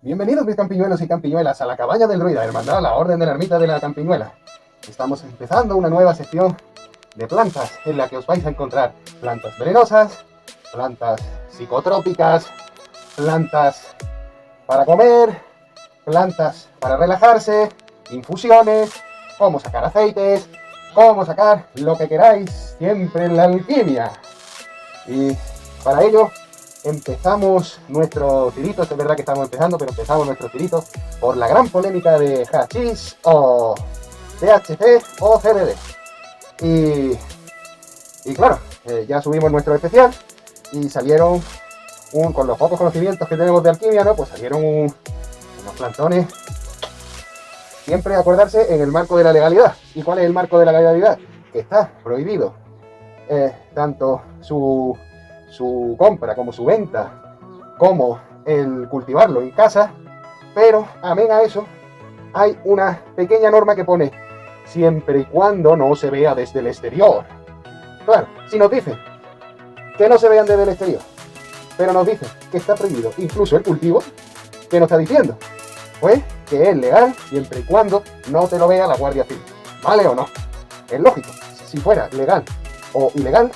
Bienvenidos mis campiñuelos y campiñuelas a la cabaña del druida, hermandad, la orden de la ermita de la campiñuela. Estamos empezando una nueva sección de plantas en la que os vais a encontrar plantas venenosas, plantas psicotrópicas, plantas para comer, plantas para relajarse, infusiones, cómo sacar aceites, cómo sacar lo que queráis, siempre en la alquimia. Y para ello empezamos nuestro tirito, es verdad que estamos empezando, pero empezamos nuestro tirito por la gran polémica de hachís o THC o CBD. Y claro, ya subimos nuestro especial y salieron, con los pocos conocimientos que tenemos de alquimia, ¿no? Pues salieron unos plantones. Siempre acordarse en el marco de la legalidad. ¿Y cuál es el marco de la legalidad? Que está prohibido tanto su compra como su venta, como el cultivarlo en casa, pero amén a eso hay una pequeña norma que pone siempre y cuando no se vea desde el exterior. Claro, si nos dicen que no se vean desde el exterior, pero nos dicen que está prohibido incluso el cultivo, ¿qué nos está diciendo? Pues que es legal siempre y cuando no te lo vea la Guardia Civil, ¿vale o no? Es lógico, si fuera legal o ilegal,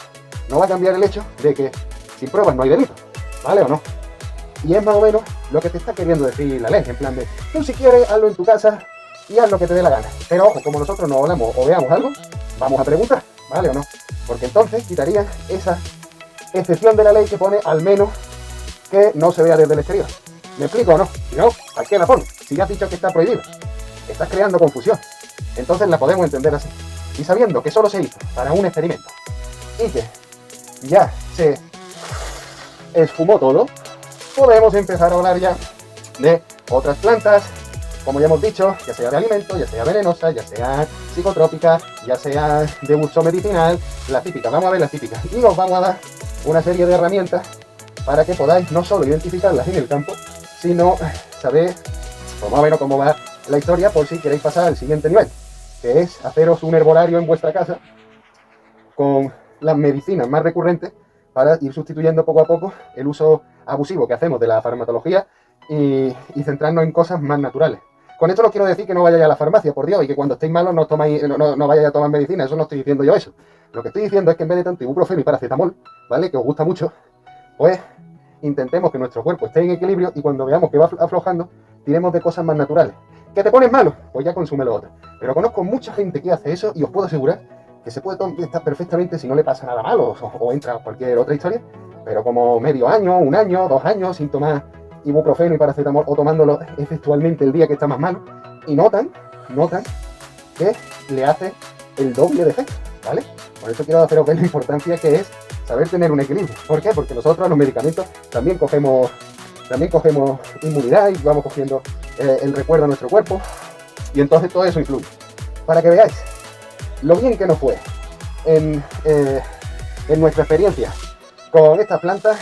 no va a cambiar el hecho de que sin pruebas no hay delito, ¿vale o no? Y es más o menos lo que te está queriendo decir la ley, en plan de, tú si quieres, hazlo en tu casa y haz lo que te dé la gana. Pero ojo, como nosotros no hablamos o veamos algo, vamos a preguntar, ¿vale o no? Porque entonces quitarían esa excepción de la ley que pone al menos que no se vea desde el exterior. ¿Me explico o no? Si no, ¿para qué la pones? Si ya has dicho que está prohibido, estás creando confusión. Entonces la podemos entender así. Y sabiendo que solo se hizo para un experimento y que ya se esfumó todo, podemos empezar a hablar ya de otras plantas, como ya hemos dicho, ya sea de alimento, ya sea venenosa, ya sea psicotrópica, ya sea de uso medicinal, las típicas. Vamos a ver las típicas y os vamos a dar una serie de herramientas para que podáis no solo identificarlas en el campo, sino saber más o menos cómo va la historia por si queréis pasar al siguiente nivel, que es haceros un herbolario en vuestra casa con las medicinas más recurrentes para ir sustituyendo poco a poco el uso abusivo que hacemos de la farmacología y centrarnos en cosas más naturales. Con esto no quiero decir que no vayáis a la farmacia, por Dios, y que cuando estéis malos no vayáis a tomar medicina, eso no estoy diciendo yo eso. Lo que estoy diciendo es que en vez de tanto ibuprofeno y paracetamol, ¿vale?, que os gusta mucho, pues intentemos que nuestro cuerpo esté en equilibrio y cuando veamos que va aflojando, tiremos de cosas más naturales. ¿Que te pones malo? Pues ya consume lo otro. Pero conozco mucha gente que hace eso y os puedo asegurar que se puede estar perfectamente si no le pasa nada malo o entra cualquier otra historia, pero como medio año, un año, 2 años sin tomar ibuprofeno y paracetamol o tomándolo efectualmente el día que está más malo y notan que le hace el doble de efecto, ¿vale? Por eso quiero haceros ver la importancia que es saber tener un equilibrio. ¿Por qué? Porque nosotros los medicamentos también cogemos inmunidad y vamos cogiendo el recuerdo a nuestro cuerpo y entonces todo eso influye. Para que veáis lo bien que nos fue en nuestra experiencia con estas plantas,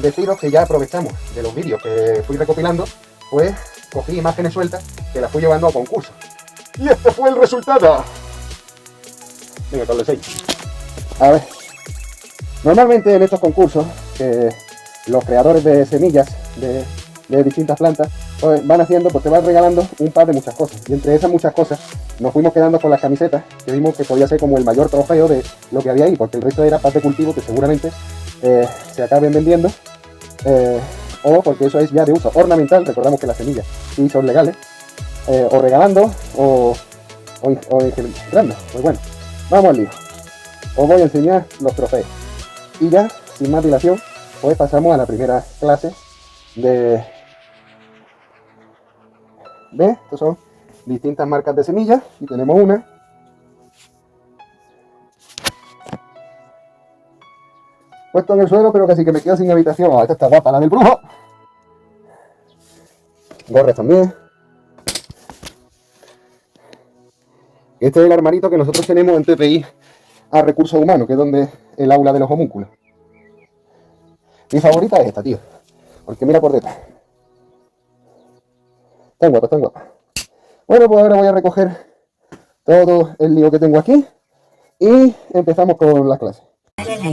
deciros que ya aprovechamos de los vídeos que fui recopilando, pues cogí imágenes sueltas que las fui llevando a concurso. Y este fue el resultado. Venga, con los 6. A ver, normalmente en estos concursos, los creadores de semillas de distintas plantas, pues van haciendo, pues te van regalando un par de muchas cosas. Y entre esas muchas cosas nos fuimos quedando con las camisetas, que vimos que podía ser como el mayor trofeo de lo que había ahí, porque el resto era paz de cultivo que seguramente se acaben vendiendo, o porque eso es ya de uso ornamental. Recordamos que las semillas sí son legales, o regalando o engendrando. Pues bueno, vamos al lío. Os voy a enseñar los trofeos y ya, sin más dilación, pues pasamos a la primera clase de... ¿Ves? Estos son distintas marcas de semillas y tenemos una puesto en el suelo, pero casi que me quedo sin habitación. Oh, esta está guapa, la del brujo. Gorres también. Este es el armarito que nosotros tenemos en TPI a recursos humanos, que es donde el aula de los homúnculos. Mi favorita es esta, tío, porque mira por detrás. Tan guapa, tan guapa. Bueno, pues ahora voy a recoger todo el lío que tengo aquí y empezamos con la clase.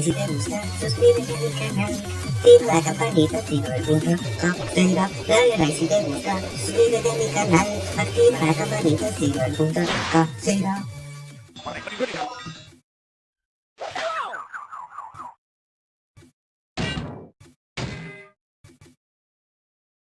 Si te gusta, suscríbete al canal. activa la campanita, activa el punto, conseguirá, dale like si te gusta, suscríbete a mi canal, activa la campanita, activa el punto, conseguirá.